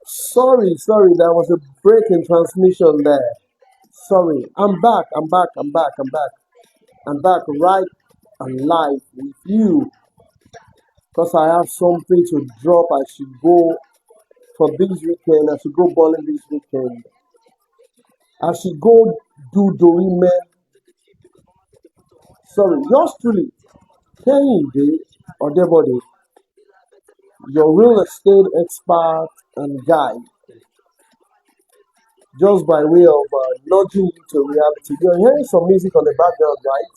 Sorry, there was a break in transmission there. Sorry, I'm back, I'm back right and live with you because I have something to drop. I should go for this weekend, I should go bowling this weekend. I should go do Dorime. Sorry, yours truly, Kenny or Debody, your real estate expert and guide, just by way of nudging you to reality. You're hearing some music on the background, right?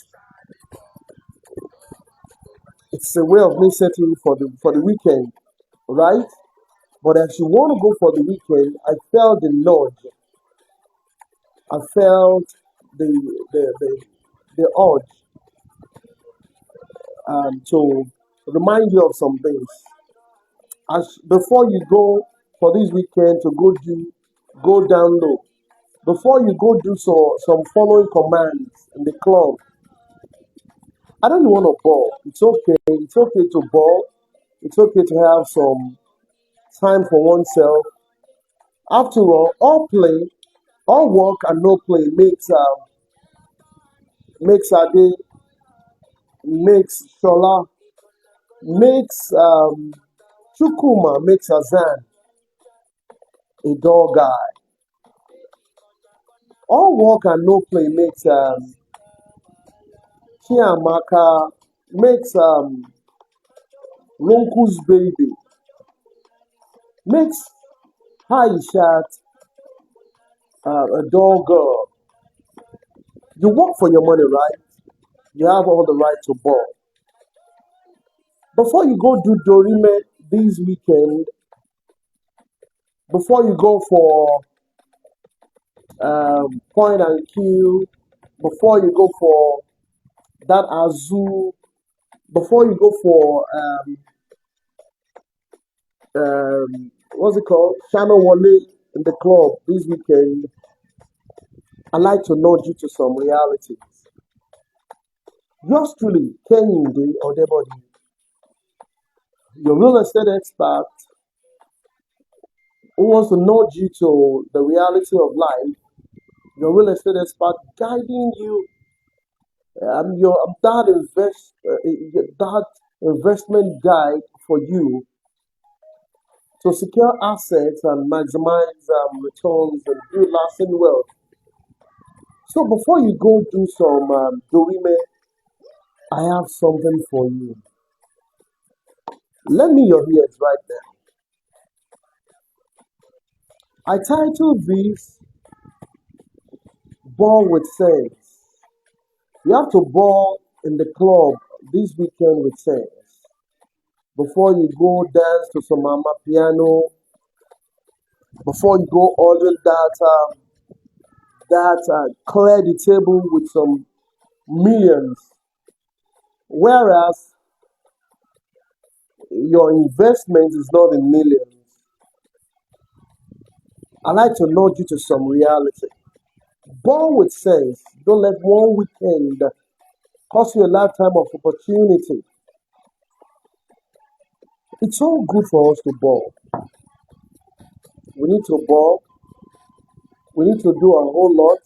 It's a way of me setting you for the weekend, right? But as you want to go for the weekend, I felt the nudge. I felt the the the, the urge to remind you of some things. As before you go for this weekend to go down low. Before you go do some following commands in the club. I don't want to ball. It's okay. It's okay to ball. It's okay to have some time for oneself. After all play, all work and no play makes Ade, makes Shola, makes Chukuma, makes Azan a dog guy. All work and no play makes Chiamaka, makes Ronku's baby, makes Haishat a dog girl. You work for your money, right? You have all the right to ball. Before you go do Dorime this weekend, before you go for point and kill, before you go for that Azu, before you go for what's it called? Shana Wale in the club this weekend, I like to nudge you to some realities. Yours truly, Kenny Day or Debody, your real estate expert who wants to nudge you to the reality of life, your real estate expert guiding you. I'm that investment guide for you to secure assets and maximize returns and build lasting wealth. So before you go do some dorime, I have something for you. Lend me your ears right now. I titled this "Ball with Sense." You have to ball in the club this weekend with sense. Before you go dance to some mama piano, before you go order that clear the table with some millions. Whereas your investment is not in millions. I like to nudge you to some reality. Born with sense. Don't let one weekend cost you a lifetime of opportunity. It's all good for us to ball. We need to ball. We need to do a whole lot.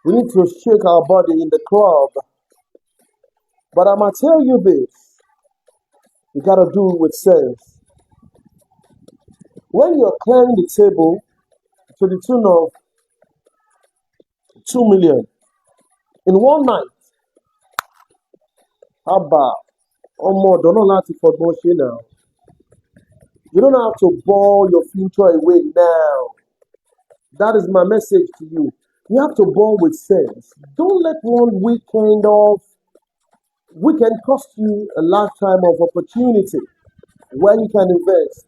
We need to shake our body in the club. But I'm gonna tell you this: you gotta do it with sense. When you're clearing the table to the tune of 2 million in one night, how about or more? Don't know láti fọgbọ́n ṣe now. You don't have to ball your future away now. That is my message to you. You have to ball with sense. Don't let one weekend cost you a lifetime of opportunity where you can invest.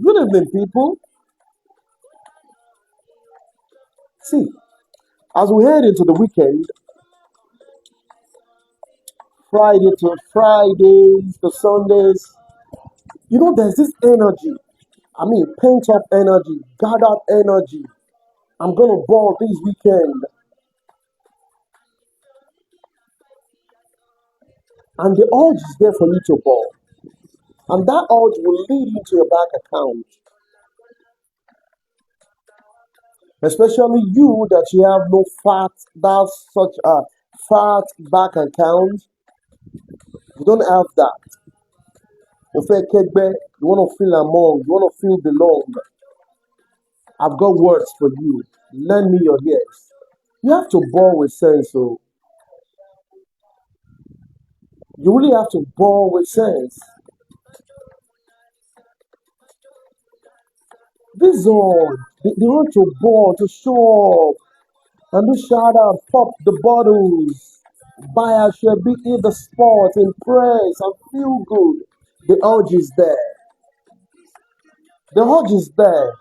Good evening, people. See, as we head into the weekend, Friday to Fridays to Sundays, there's this energy. I mean, pent up energy, gathered energy. I'm gonna ball this weekend. And the urge is there for you to ball. And that urge will lead you to your bank account. Especially you that you have no fat, that's such a fat bank account. You don't have that. You want to feel among, you want to feel belong. I've got words for you. Lend me your ears. You have to ball with sense, so you really have to ball with sense. This all they want to ball to show up and do shout out, pop the bottles, buy a share, be in the sport, impress and feel good. The urge is there. The urge is there.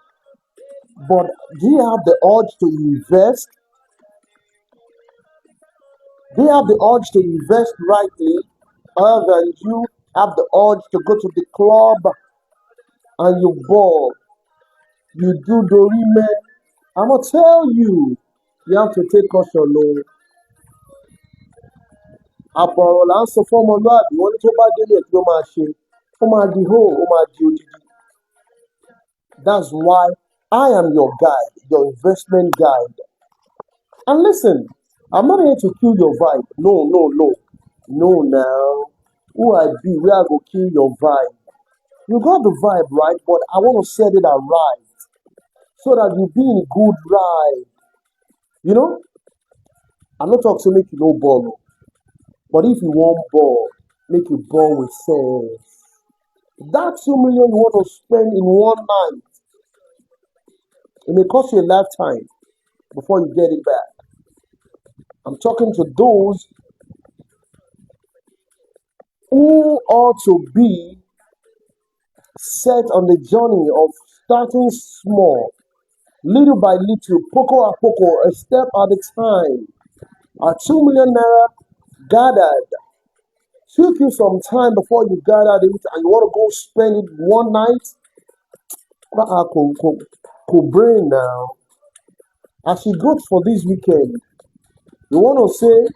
But do you have the urge to invest? Do you have the urge to invest rightly? Other than you have the urge to go to the club and you ball, you do dorime. I'm gonna tell you, you have to take caution. No, àbọ̀rọ̀ là ń sọ fọ́mọlúàbí wọn ní tó bá délé kí ó máa ṣe, ó máa di hó, ó máa di odidi. That's why I am your guide, your investment guide. And listen, I'm not here to kill your vibe. No, no, no. No, now. Who I be, where I go kill your vibe. You got the vibe right, but I want to set it out right so that you be in a good ride. You know, I'm not talking to make you no ball, no. But if you want ball, make you ball with sense. That 2 million you want to spend in one night, it may cost you a lifetime before you get it back. I'm talking to those who ought to be set on the journey of starting small, little by little, poco a poco, a step at a time. A 2 million naira gathered took you some time before you gathered it, and you want to go spend it one night. Could brain now. As you go for this weekend, you want to say,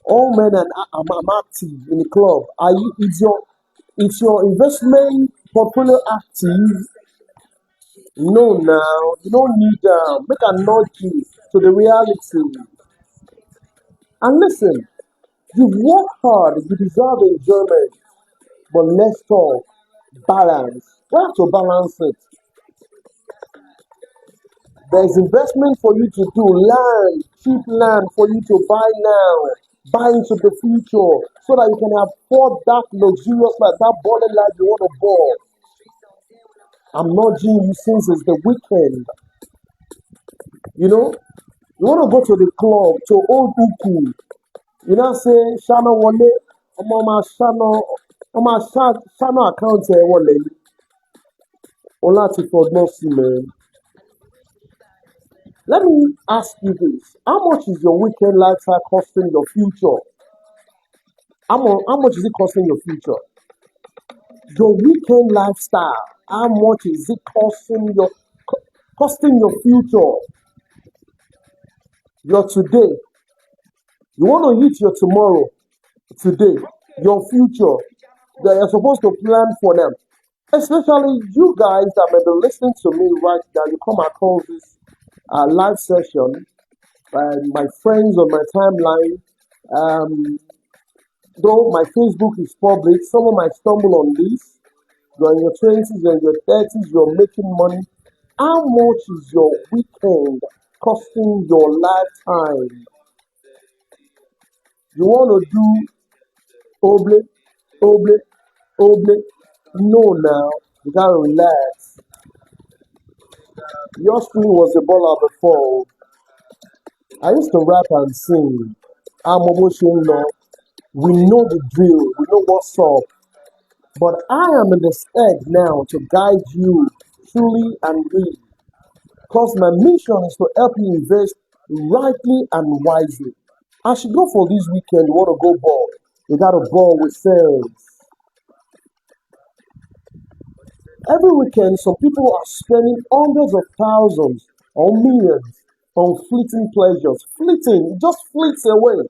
all men and I'm active in the club. Are you? It's your investment portfolio active? No, now you don't need make a nudge you to the reality. And listen, you work hard, you deserve enjoyment, but let's talk balance. We have to balance it. There's investment for you to do, land, cheap land for you to buy now, buy into the future, so that you can afford that luxurious life, that body life you want to buy. I'm nudging you since it's the weekend. You know, you want to go to the club, to old Uku. You know, say, Shana Wale, Shana account here, Wale. Olati for mercy, man. Let me ask you this. How much is your weekend lifestyle costing your future? How much is it costing your future? Your weekend lifestyle, how much is it costing your future? Your today. You want to eat your tomorrow, today, your future. That you're supposed to plan for them. Especially you guys that may be listening to me right now. You come across this live session, my friends on my timeline. Though my Facebook is public, someone might stumble on this. You're in your 20s, you're in your 30s, you're making money. How much is your weekend costing your lifetime? You want to do oble, oble, oble? No, now you gotta relax. Your screen was a baller before. I used to rap and sing. I'm emotional. We know the drill. We know what's up. But I am in the stead now to guide you truly and really. Because my mission is to help you invest rightly and wisely. As you go for this weekend, you want to go ball. You got to ball with sense. Every weekend, some people are spending hundreds of thousands or millions on fleeting pleasures. Fleeting, it just fleets away.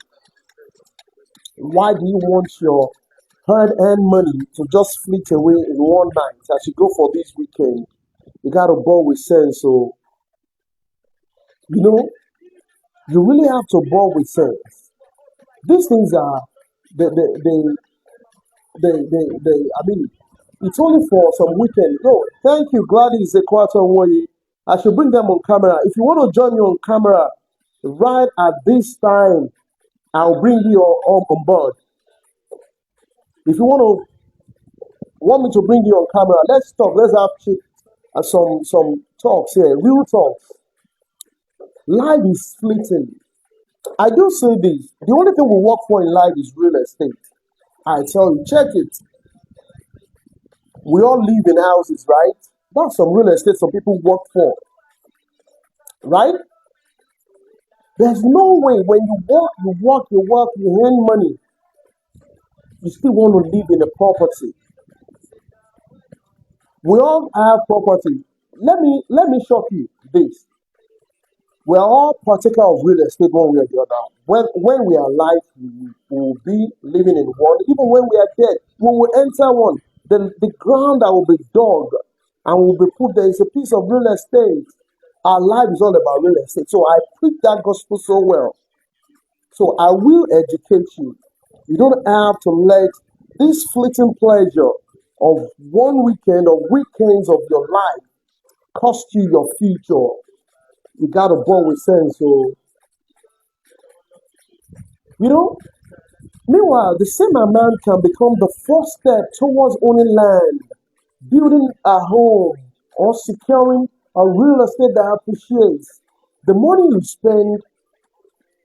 Why do you want your hard-earned money to just flit away in one night as you go for this weekend? You gotta ball with sense. So you know you really have to ball with sense. These things are they I mean, it's only for some weekend. No, thank you, Gladys Equator Woye. I should bring them on camera. If you want to join me on camera right at this time, I'll bring you on board. If you want me to bring you on camera, let's talk. Let's have some talks here, real talks. Life is fleeting. I do say this. The only thing we work for in life is real estate. I tell you, check it. We all live in houses, right? That's some real estate some people work for, right? There's no way when you earn money, you still want to live in a property. We all have property. Let me shock you this. We are all partaker of real estate one way or the other. When we are alive, we will be living in one. Even when we are dead, we will enter one. The ground that will be dug and will be put there is a piece of real estate. Our life is all about real estate. So I preach that gospel so well. So I will educate you. You don't have to let this fleeting pleasure of one weekend or weekends of your life cost you your future. You got to born with sense. So, you know, meanwhile, the same amount can become the first step towards owning land, building a home, or securing a real estate that appreciates. The money you spend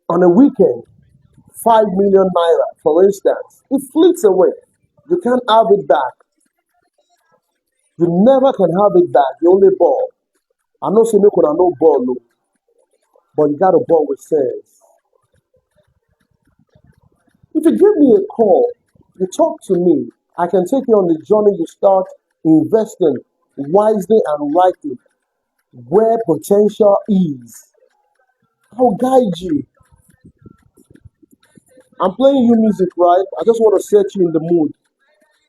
on a weekend, 5 million naira, for instance, it fleets away. You can't have it back. You never can have it back. You only ball. I know say make una no ball, no, but you gotta ball with sense. If you give me a call, you talk to me, I can take you on the journey you start investing wisely and rightly where potential is. I'll guide you. I'm playing you music, right? I just want to set you in the mood.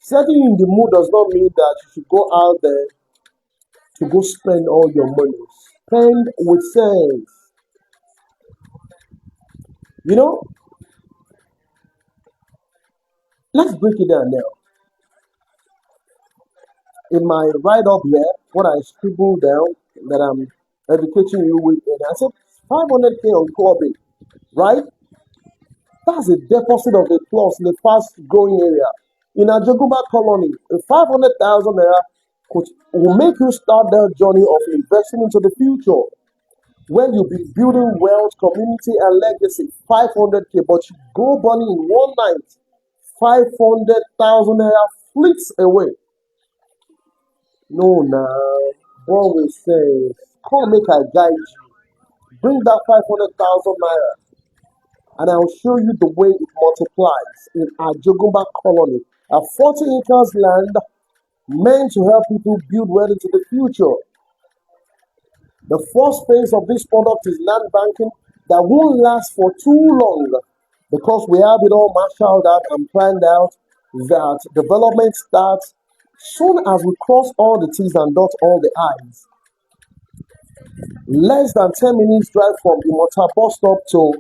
Setting you in the mood does not mean that you should go out there to go spend all your money. Spend with sense. You know, let's break it down now. In my write up here, what I scribbled down that I'm educating you with, and I said 500K on Kobe, right? That's a deposit of a plus in a fast growing area. In a Joguba colony, a 500,000 naira will make you start that journey of investing into the future where you'll be building wealth, community, and legacy. 500K, but you go bunny in one night, 500,000 naira fleets away. No, now, always says, come make I guide you. Bring that 500,000 naira, and I'll show you the way it multiplies in our Jogumba colony. A 40 acres land meant to help people build well into the future. The first phase of this product is land banking that won't last for too long because we have it all marshaled out and planned out that development starts soon as we cross all the T's and dot all the I's. Less than 10 minutes drive from Imota bus stop to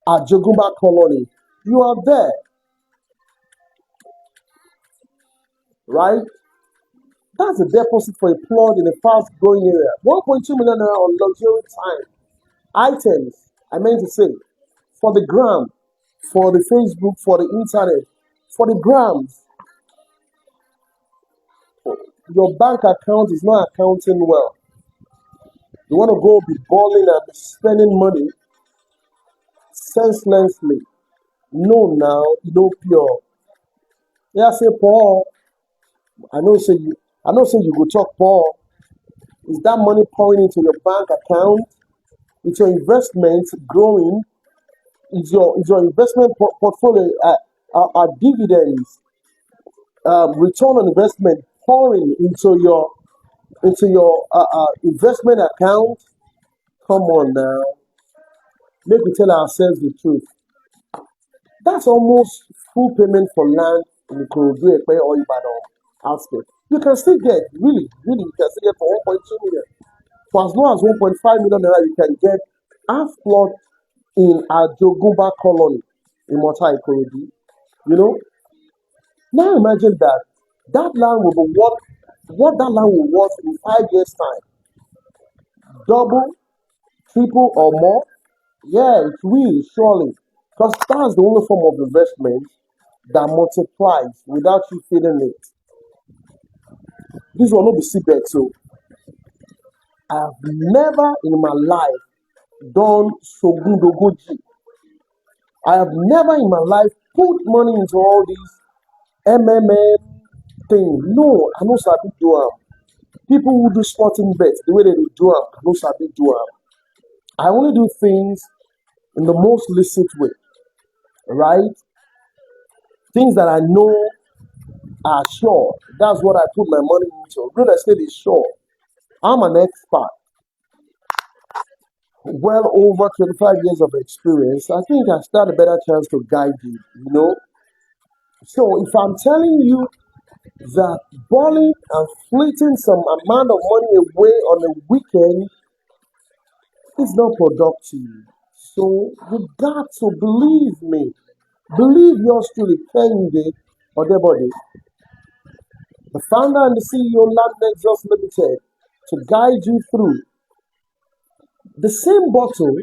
Ajogumba colony. You are there, right? That's a deposit for a plot in a fast growing area. 1.2 million naira on luxury time. Items, I meant to say, for the gram, for the Facebook, for the internet, for the grams. Your bank account is not accounting well. You want to go be balling and be spending money senselessly. No, now, you know, pure. Yeah, say Paul. I know say you go talk Paul. Is that money pouring into your bank account? Is your investment growing? Is your investment portfolio dividends, return on investment pouring into your investment account? Come on now, make we tell ourselves the truth. That's almost full payment for land in Ikorodu or Ibadan outskirts. You can still get, really, you can still get for 1.2 million. For as low as 1.5 million naira, you can get half plot in Ajogumba colony in Mota Ikorodu. You know, now imagine that land will be worth what that land will worth in 5 years' time, double, triple, or more. Yeah, it will surely, because that's the only form of investment that multiplies without you feeling it. This will not be seabed, so I've never in my life done Sogundogoji. I have never in my life put money into all these MMM thing. No, I no sabi do am. People who do sporting bets, the way they do am, I no sabi do am. I only do things in the most licit way, right? Things that I know are sure. That's what I put my money into. Real estate is sure. I'm an expert. Well over 25 years of experience. I think I stand a better chance to guide you. So if I'm telling you that balling and fleeting some amount of money away on a weekend is not productive. So you got to believe me. Believe yours truly, Kende Odebody, the founder and the CEO of LandNexus Limited, to guide you through the same bottle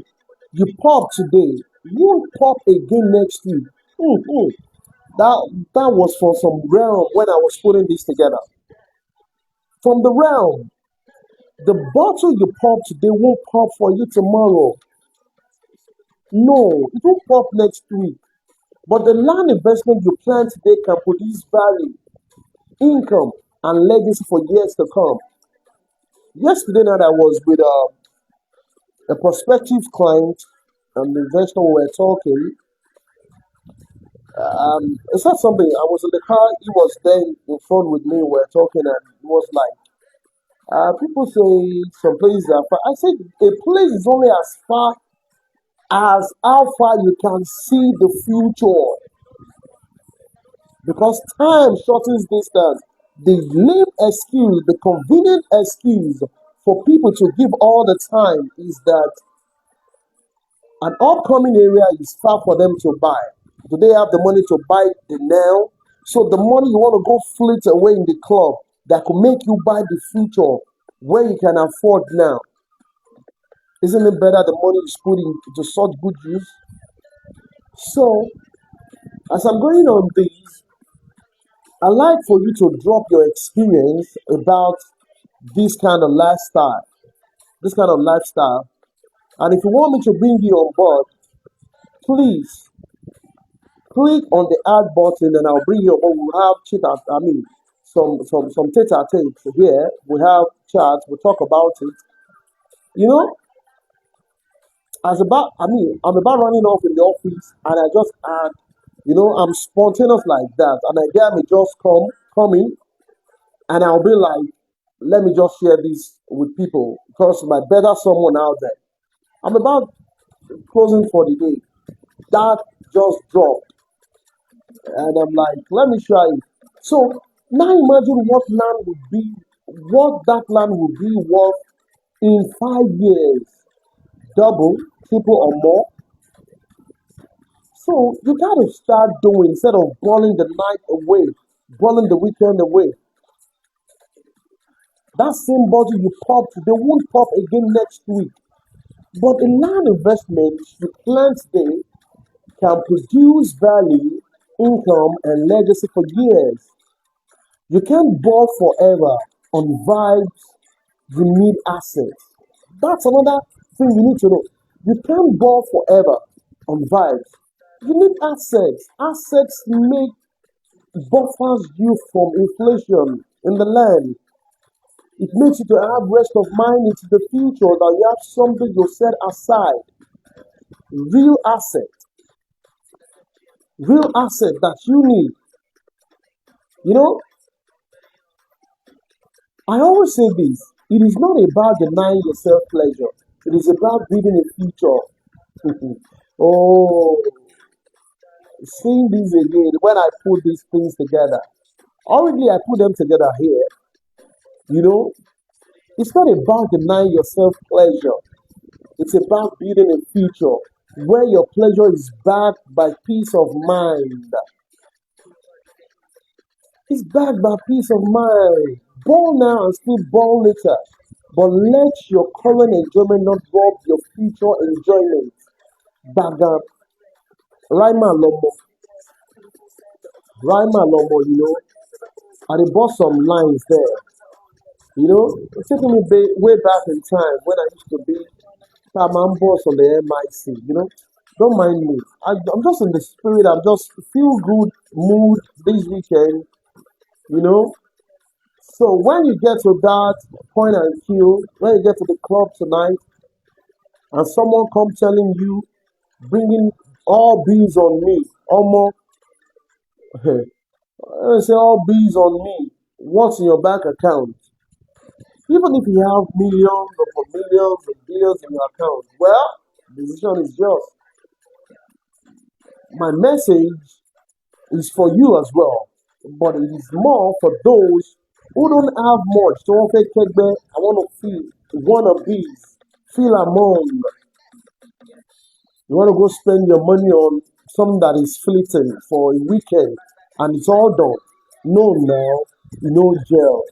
you pop today won't pop again next week. Mhm. That was from some realm when I was putting this together. From the realm, the bottle you pop today won't pop for you tomorrow. No, it won't pop next week. But the land investment you plan today can produce value, income, and legacy for years to come. Yesterday night, I was with a prospective client and investor. We were talking. It's not something. I was in the car. He was there in front with me. We were talking, and he was like, "People say some places are far." I said, "A place is only as far as how far you can see the future, because time shortens distance." The lame excuse, the convenient excuse for people to give all the time is that an upcoming area is far for them to buy. Do they have the money to buy the now? So the money you want to go flit away in the club that could make you buy the future where you can afford now. Isn't it better the money is put into such good use? So as I'm going on this, I like for you to drop your experience about this kind of lifestyle. This kind of lifestyle. And if you want me to bring you on board, please click on the add button and I'll bring you on board. We'll have some tete-a-tete here. We have chats, we'll talk about it. You know, I'm about running off in the office and I just add, I'm spontaneous like that. And I get me just come in and I'll be like, let me just share this with people because my better someone out there. I'm about closing for the day. That just dropped. And I'm like, let me try it. So now imagine what that land would be worth in 5 years. Double, triple, or more. So you gotta start doing instead of boiling the night away, boiling the weekend away. That same body you popped, they won't pop again next week. But a land investment you plan today can produce value, income, and legacy for years. You can't ball forever on vibes, you need assets. That's another thing you need to know. You can't ball forever on vibes. You need assets. Assets make buffers you from inflation in the land. It makes you to have rest of mind into the future that you have something you set aside. Real asset. Real asset that you need. You know, I always say this. It is not about denying yourself pleasure. It is about building a future. Oh, seeing these again when I put these things together. Already I put them together here. You know, it's not about denying yourself pleasure. It's about building a future where your pleasure is backed by peace of mind. It's backed by peace of mind. Ball now and still ball later. But let your current enjoyment not rob your future enjoyment. Baga, Raima Lomo, Raima Lomo, and they bought some lines there. It's taking me way back in time when I used to be Paman boss on the MIC. Don't mind me. I'm just in the spirit. I'm just feel good mood this weekend, you know. So when you get to that point and kill, when you get to the club tonight, and someone come telling you, bringing all bees on me, almost, I say all bees on me. What's in your bank account? Even if you have millions or millions and billions in your account, well, the decision is yours. My message is for you as well, but it is more for those who don't have much. So I want to feel, wanna be, feel among. You want to go spend your money on something that is fleeting for a weekend, and it's all done. No now, no jail.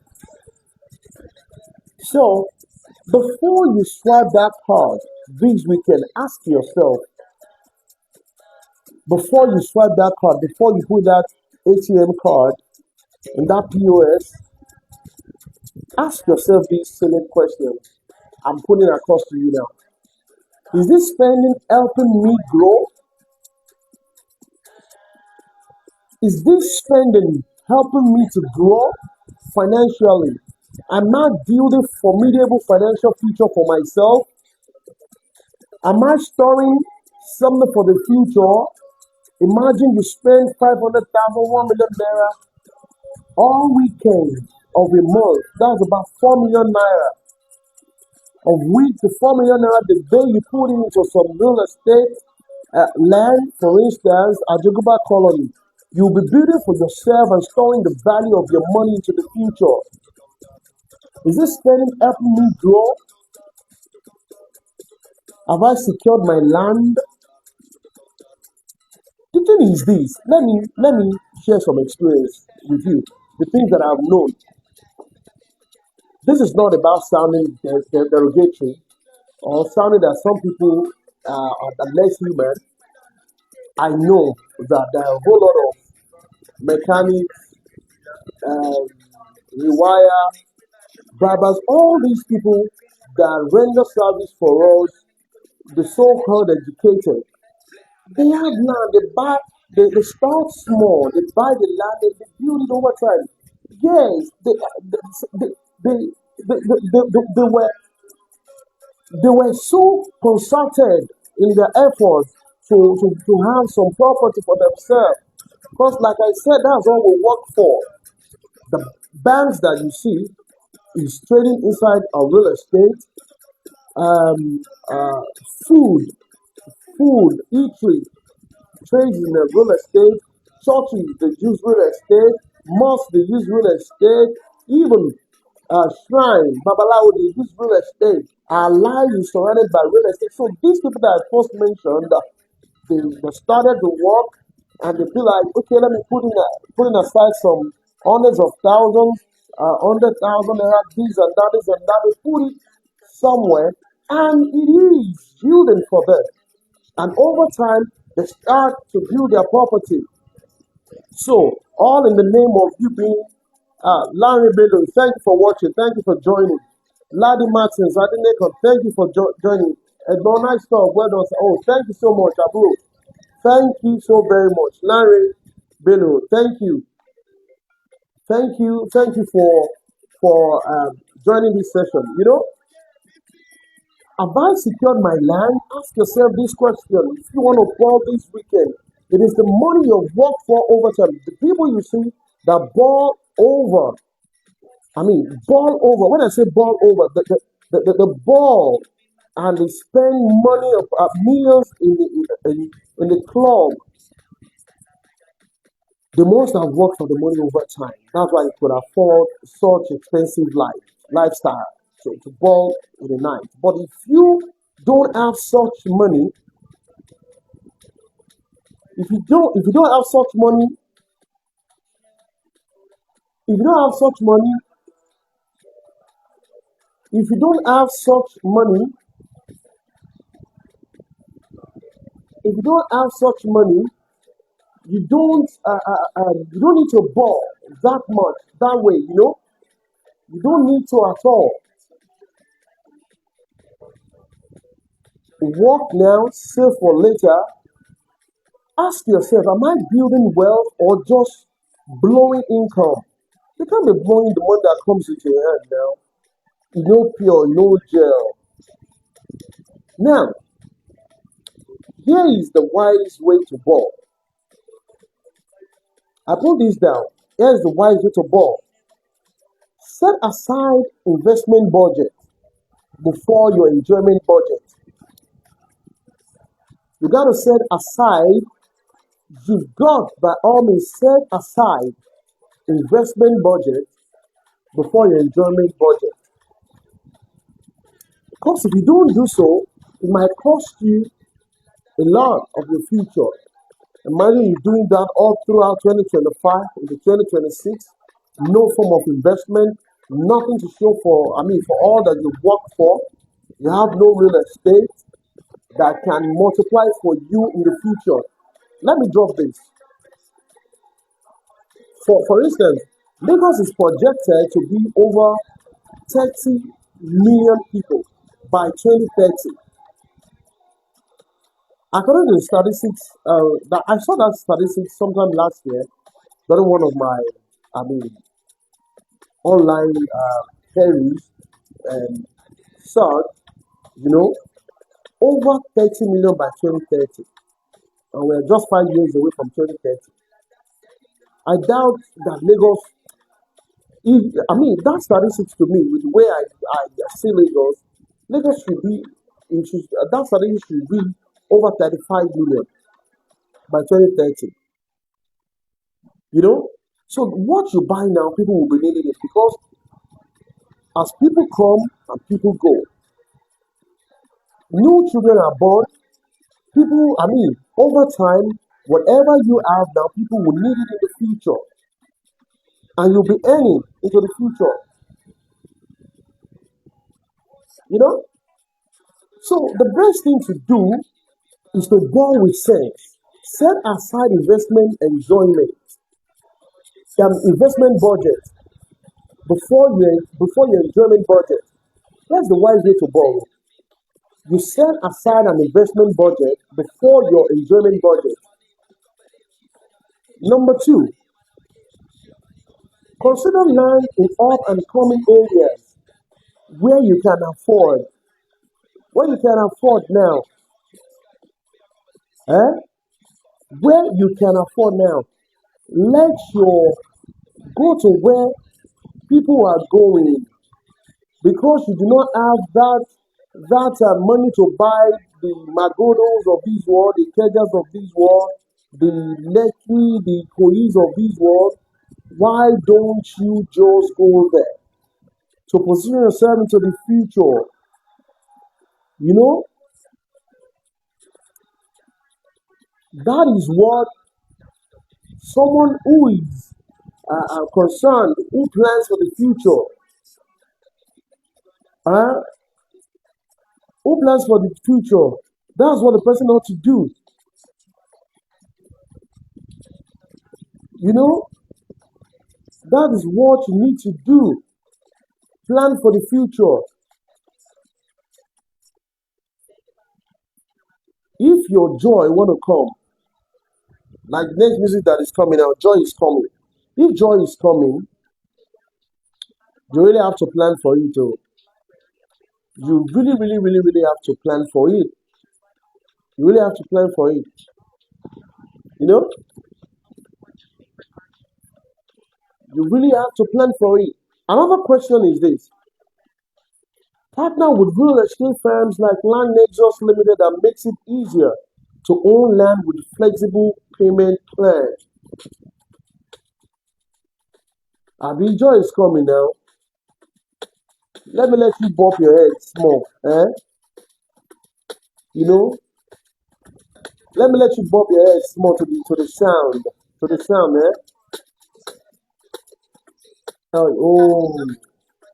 So before you swipe that card this weekend, ask yourself, before you swipe that card, before you put that ATM card in that POS, ask yourself these silly questions. I'm putting across to you now. Is this spending helping me grow? Is this spending helping me to grow financially? Am I building formidable financial future for myself? Am I storing something for the future? Imagine you spend 500,000, 1 million naira all weekend of a month. That's about 4 million naira. Of which the 4 million naira, the day you put it into some real estate land, for instance, at Jaguba Colony, you'll be building for yourself and storing the value of your money into the future. Is this spending helping me grow? Have I secured my land? The thing is this. Let me share some experience with you. The things that I've known. This is not about sounding derogatory or sounding that some people are less human. I know that there are a whole lot of mechanics, um, rewire, barbers, all these people that render service for us, the so-called educated. They have land, they start small, they buy the land, they build it over time. Yes, they, they were so concerted in their efforts to have some property for themselves. Because, like I said, that's all we work for. The banks that you see is trading inside a real estate, um, uh, food, eatery, trades in the real estate, churches they use real estate, mosques they use real estate, even shrine, babalawo they use real estate. Our life is surrounded by real estate. So these people that I first mentioned, they started to work and they feel like, okay, let me put in aside some hundreds of thousands, 100,000 naira, this and that, this and that. They put it somewhere, and it is yielding for them. And over time, they start to build their property. So, all in the name of you being Larry Bello, thank you for watching. Thank you for joining. Laddie Martins, Adineko, thank you for joining. Edmond, nice talk. Well done. Oh, thank you so much, Abu. Thank you so very much. Larry Bello, thank you. Thank you. Thank you for joining this session. Have I secured my land? Ask yourself this question. If you want to ball this weekend, it is the money you've worked for over time. The people you see that ball over, ball over. When I say ball over, the ball and they spend money of millions in the club. They must have worked for the money over time. That's why you could afford such expensive lifestyle to ball in the night. But if you don't have such money, if you don't have such money, if you don't have such money, if you don't have such money, if you don't have such money, you don't need to ball that much that way. You don't need to at all. Work now, save for later. Ask yourself, am I building wealth or just blowing income? You can't be blowing the money that comes into your hand now. No pure, no gel. Now, here is the wise way to ball. I put this down. Here's the wise way to ball. Set aside investment budget before your enjoyment budget. You got to set aside, you've got by all means set aside investment budget before your enjoyment budget. Because if you don't do so, it might cost you a lot of your future. Imagine you doing that all throughout 2025 into 2026, no form of investment, nothing to show for all that you worked for. You have no real estate that can multiply for you in the future. Let me drop this. For instance, Lagos is projected to be over 30 million people by 2030. According to the statistics, I saw that statistics sometime last year during one of my, I mean, online queries and search, you know, over 30 million by 2030. And we're just 5 years away from 2030. I doubt that Lagos, that statistics to me, with the way I see Lagos should be, that statistics should be over 35 million by 2030. You know? So what you buy now, people will be needing it because as people come and people go, new children are born. Over time, whatever you have now, people will need it in the future. And you'll be earning into the future. You know? So the best thing to do is to go with sense. Set aside investment enjoyment, investment budget before your enjoyment budget. That's the wise way to borrow. You set aside an investment budget before your enjoyment budget. Number two, consider land in up and coming areas where you can afford. What you can afford now, eh? Where you can afford now. Let your go to where people are going because you do not have that money to buy the Magodos of this world, the Kejas of this world, the Lekki, the Kois of this world. Why don't you just go there to position yourself into the future? You know, that is what someone who is concerned, who plans for the future, uh, who plans for the future, that's what the person ought to do. You know, that is what you need to do. Plan for the future. If your joy want to come, like the next music that is coming out, joy is coming. If joy is coming, you really have to plan for it. You really, really, really, really have to plan for it. You really have to plan for it. You know, you really have to plan for it. Another question is this. Partner with real estate firms like LandNexus Limited that makes it easier to own land with flexible payment plans. Abi, joy is coming now. Let you bop your head small. You know, let me let you bop your head small to the sound. To the sound, Oh,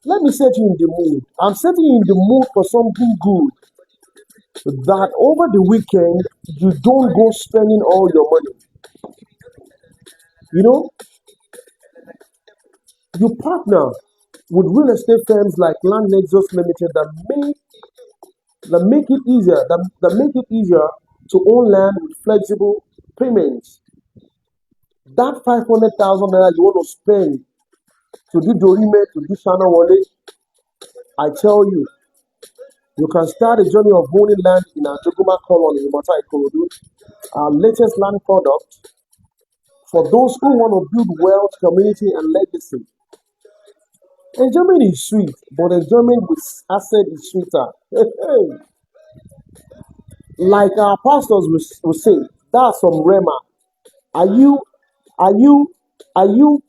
let me set you in the mood. I'm setting you in the mood for something good. That over the weekend you don't go spending all your money. You know, you partner with real estate firms like LandNexus Limited that make it easier that make it easier to own land with flexible payments. That 500,000 naira you want to spend to do Dorime, to do Shana Wale, I tell you, you can start a journey of owning land in our Joguma colony in Ikorodu, our latest land product for those who want to build wealth, community, and legacy. Enjoyment is sweet, but enjoyment with asset is sweeter. Like our pastors will say, that's some rema. Are you, are you, are you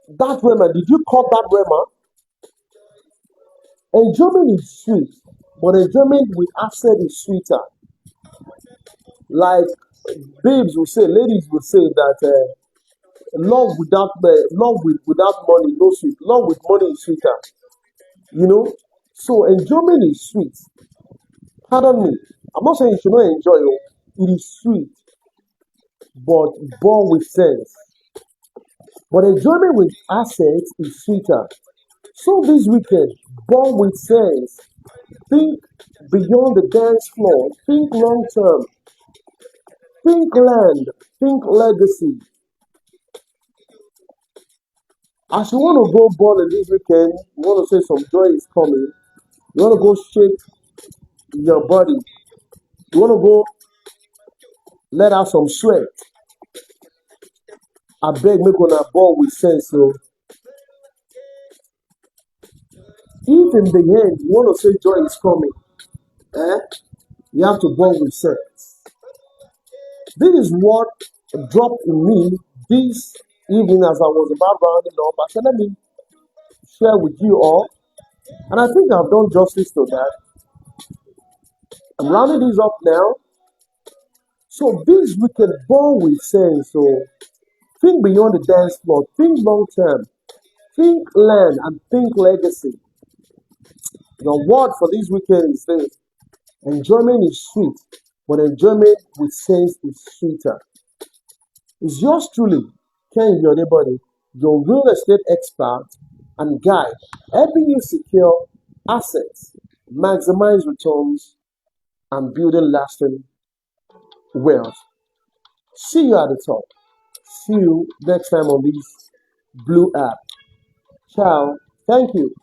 that rema? Did you call that rema? Enjoyment is sweet, but enjoyment with asset is sweeter. Like babes will say, ladies will say that without money no sweet. Love with money is sweeter. You know, so enjoyment is sweet. Pardon me. I'm not saying you should not enjoy it. It is sweet, but born with sense. But enjoyment with assets is sweeter. So this weekend, born with sense. Think beyond the dance floor. Think long term. Think land. Think legacy. As you want to go bowling this weekend, you want to say some joy is coming. You want to go shake your body. You want to go let out some sweat. I beg make una ball with sense. So if in the end you want to say joy is coming, eh, you have to ball with sense. This is what dropped in me this evening as I was about rounding up. I said, let me share with you all. And I think I've done justice to that. I'm rounding this up now. So this weekend, ball with sense. So think beyond the dance floor. Think long term. Think land and think legacy. The word for this weekend is this. Enjoyment is sweet, but enjoyment with sense is sweeter. It's yours truly, Ken your neighbor, your real estate expert and guide, helping you secure assets, maximize returns, and building lasting wealth. See you at the top. See you next time on this Blue app. Ciao. Thank you.